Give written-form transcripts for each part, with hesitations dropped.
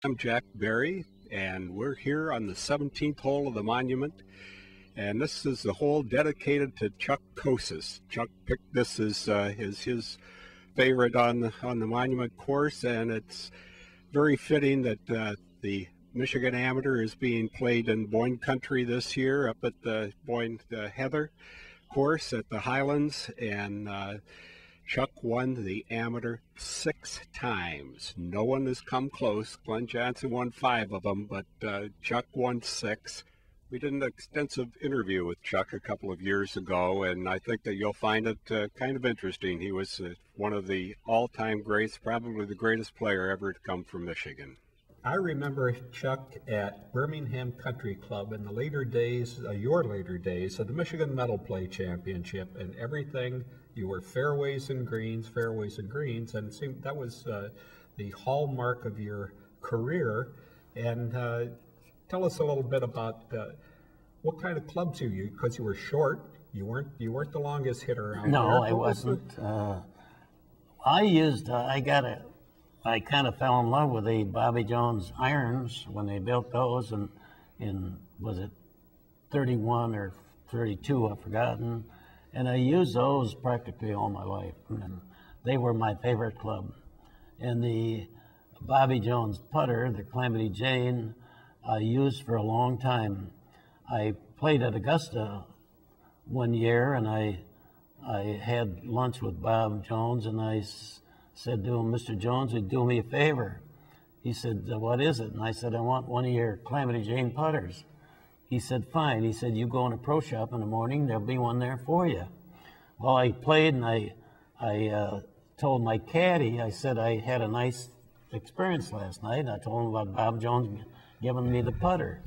I'm Jack Berry, and we're here on the 17th hole of the Monument. And this is the hole dedicated to Chuck Kocsis. Chuck picked this as his favorite on the Monument course, and it's very fitting that the Michigan Amateur is being played in Boyne country this year, up at the Boyne Heather course at the Highlands, and Chuck won the amateur 6 times. No one has come close. Glenn Johnson won 5 of them, but Chuck won 6. We did an extensive interview with Chuck a couple of years ago, and I think that you'll find it kind of interesting. He was one of the all-time greats, probably the greatest player ever to come from Michigan. I remember Chuck at Birmingham Country Club in the later days, your later days, of the Michigan Medal Play Championship, and everything, you were fairways and greens, and it seemed that was the hallmark of your career. And tell us a little bit about what kind of clubs you used, because you were short. You weren't the longest hitter out there. No, I wasn't. I kind of fell in love with the Bobby Jones irons when they built those, and was it 31 or 32, I've forgotten. And I used those practically all my life. And they were my favorite club. And the Bobby Jones putter, the Calamity Jane, I used for a long time. I played at Augusta one year, and I had lunch with Bob Jones, and I said to him, "Mr. Jones, would you do me a favor?" He said, "What is it?" And I said, "I want one of your Calamity Jane putters." He said, "Fine." He said, "You go in a pro shop in the morning, there'll be one there for you." Well, I played, and I told my caddy, I said I had a nice experience last night. I told him about Bob Jones giving me the putter.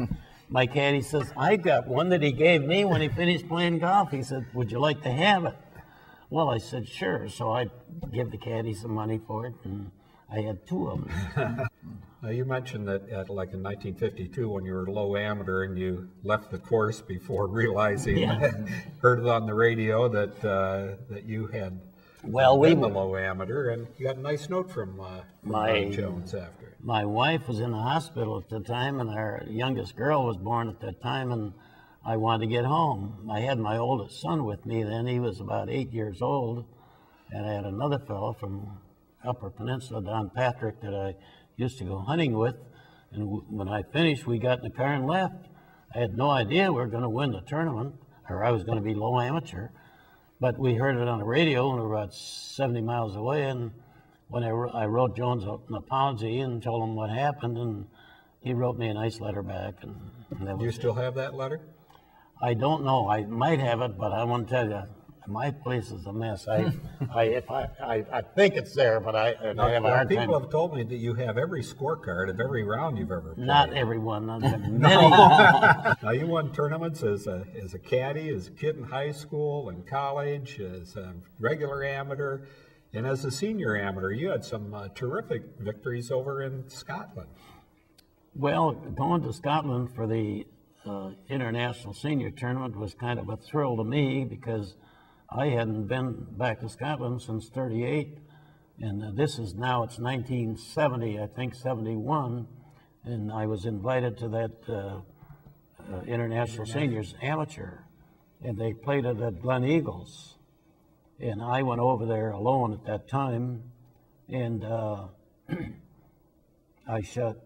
My caddy says, "I got one that he gave me when he finished playing golf." He said, "Would you like to have it?" Well, I said, "Sure." So I give the caddy some money for it, and I had 2 of them. You mentioned that like in 1952 when you were low amateur and you left the course before realizing, heard it on the radio that you had been the low amateur, and you got a nice note from Bob Jones after. My wife was in the hospital at the time, and our youngest girl was born at that time, and I wanted to get home. I had my oldest son with me then. He was about 8 years old, and I had another fellow from Upper Peninsula, Don Patrick, that I used to go hunting with. And when I finished, we got in the car and left. I had no idea we were going to win the tournament, or I was going to be low amateur. But we heard it on the radio, and we were about 70 miles away. And when I wrote Jones an apology and told him what happened, and he wrote me a nice letter back. And that was you still have that letter? I don't know. I might have it, but I want to tell you, my place is a mess. I think it's there, but I have a hard time. People have told me that you have every scorecard of every round you've ever played. Not every one. Many. Now, you won tournaments as a caddy, as a kid in high school and college, as a regular amateur, and as a senior amateur. You had some terrific victories over in Scotland. Well, going to Scotland for the international senior tournament was kind of a thrill to me, because I hadn't been back to Scotland since '38, and this is now, it's 1970, I think 71, and I was invited to that international seniors amateur, and they played it at Glen Eagles, and I went over there alone at that time, and I shot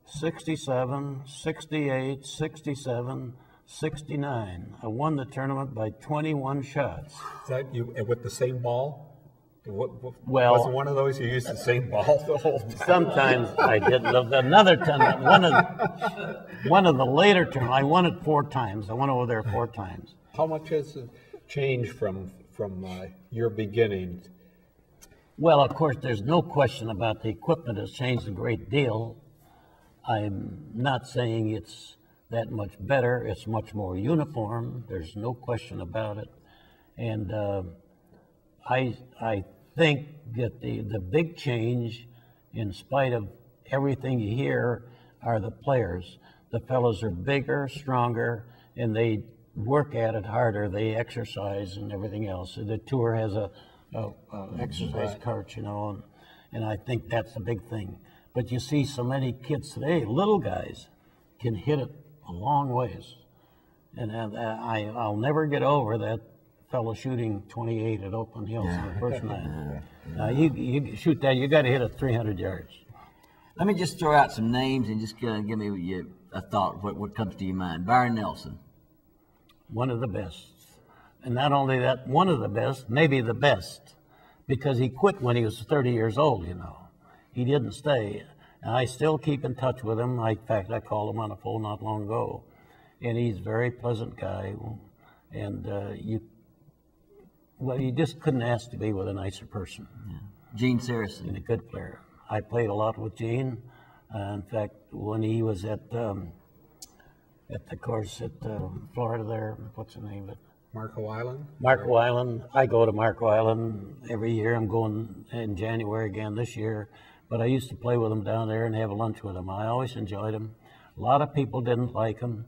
67, 68, 67, 69. I won the tournament by 21 shots. Is that you with the same ball? Well, was it one of those you used the same ball the whole time? Sometimes I did. Another tournament, one of the later tournaments, I won it 4 times. I went over there 4 times. How much has it changed from your beginnings? Well, of course, there's no question about the equipment has changed a great deal. I'm not saying it's that much better. It's much more uniform. There's no question about it. And I think that the big change, in spite of everything you hear, are the players. The fellows are bigger, stronger, and they work at it harder. They exercise and everything else. The tour has a exercise coach, you know, and I think that's the big thing. But you see so many kids today, little guys, can hit it a long ways. And I'll never get over that fellow shooting 28 at Oakland Hills in the first night. You shoot that, you got to hit it 300 yards. Let me just throw out some names and just give me a thought, what comes to your mind. Byron Nelson. One of the best. And not only that, one of the best, maybe the best, because he quit when he was 30 years old, you know. He didn't stay. And I still keep in touch with him. In fact, I called him on the phone not long ago. And he's a very pleasant guy. And you just couldn't ask to be with a nicer person. Yeah. Gene Saracen. And a good player. I played a lot with Gene. In fact, when he was at the course at Florida there, what's the name of it? Marco Island? Marco Island. I go to Marco Island every year. I'm going in January again this year. But I used to play with him down there and have lunch with him. I always enjoyed him. A lot of people didn't like him.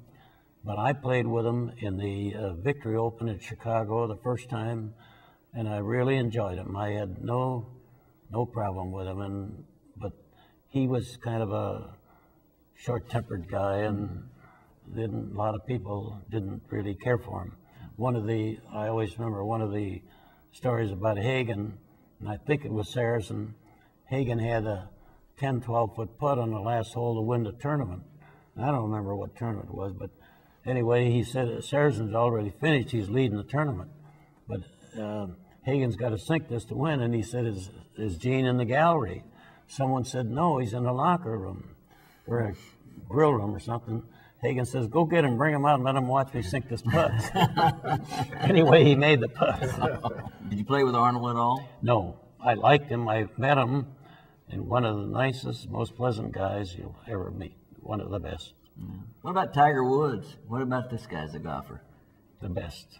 But I played with him in the Victory Open in Chicago the first time. And I really enjoyed him. I had no problem with him. But he was kind of a short-tempered guy, and a lot of people didn't really care for him. I always remember one of the stories about Hagen, and I think it was Saracen. Hagen had a 10, 12-foot putt on the last hole to win the tournament. I don't remember what tournament it was, but anyway, he said Saracen's already finished. He's leading the tournament. But Hagen's got to sink this to win, and he said, is Gene in the gallery? Someone said, no, he's in the locker room or a grill room or something. Hagen says, go get him, bring him out, and let him watch me sink this putt. Anyway, he made the putt. Did you play with Arnold at all? No. I liked him. I met him, and one of the nicest, most pleasant guys you'll ever meet. One of the best. Yeah. What about Tiger Woods? What about this guy as a golfer? The best.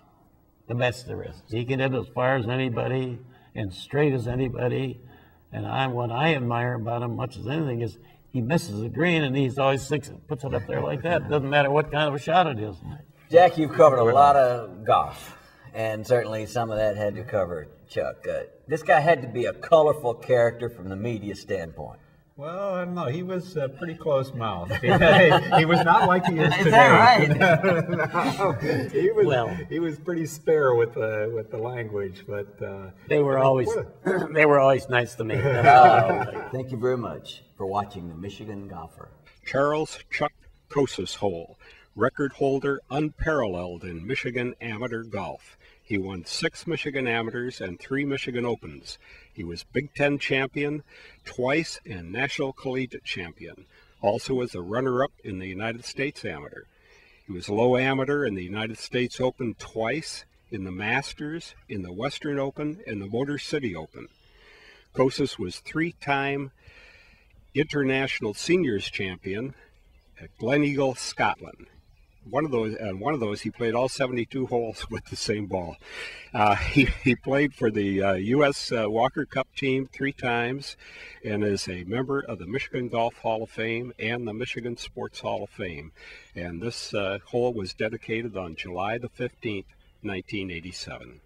The best there is. He can hit as far as anybody and straight as anybody. And what I admire about him much as anything is he misses the green and he's always puts it up there like that. It doesn't matter what kind of a shot it is. Jack, you've covered a lot of golf, and certainly some of that had to cover Chuck. This guy had to be a colorful character from the media standpoint. Well, I don't know. He was pretty close-mouthed. He was not like he is today. Is that right? He was pretty spare with the language, but they were always nice to me. Thank you very much for watching the Michigan Golfer. Charles Chuck Kocsis hole, record holder unparalleled in Michigan amateur golf. He won 6 Michigan Amateurs and 3 Michigan Opens. He was Big Ten champion twice and National Collegiate champion. Also was a runner-up in the United States Amateur. He was low amateur in the United States Open twice, in the Masters, in the Western Open, and the Motor City Open. Kocsis was 3-time international seniors champion at Gleneagle, Scotland. One of those, he played all 72 holes with the same ball. He played for the U.S. Walker Cup team 3 times and is a member of the Michigan Golf Hall of Fame and the Michigan Sports Hall of Fame. And this hole was dedicated on July the 15th, 1987.